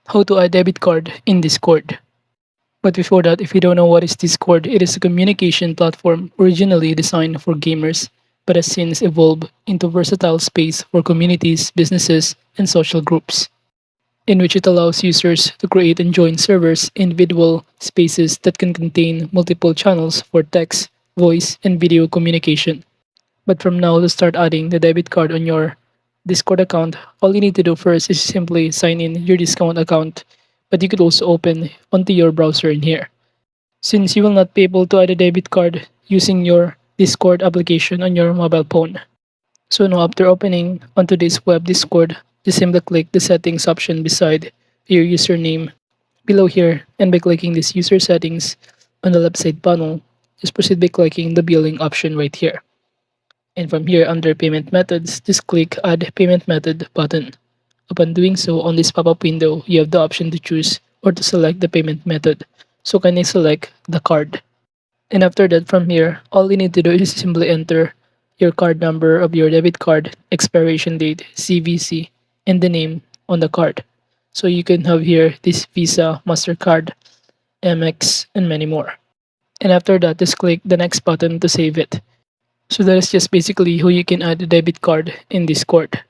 How to add debit card in Discord. But before that, if you don't know what is Discord, it is a communication platform originally designed for gamers, but has since evolved into a versatile space for communities, businesses, and social groups, in which it allows users to create and join servers, individual spaces that can contain multiple channels for text, voice, and video communication. But from now to start adding the debit card on your Discord account, all you need to do first is simply sign in your discount account, but you could also open onto your browser in here. Since you will not be able to add a debit card using your Discord application on your mobile phone. So now after opening onto this web Discord, just simply click the settings option beside your username below here, and by clicking this user settings on the left side panel, just proceed by clicking the billing option right here. And from here under payment methods, just click add payment method button. Upon doing so, on this pop-up window, you have the option to choose or to select the payment method. So kindly select the card. And after that, from here, all you need to do is simply enter your card number of your debit card, expiration date, CVC, and the name on the card. So you can have here this Visa, MasterCard, MX, and many more. And after that, just click the next button to save it. So that is just basically how you can add a debit card in Discord.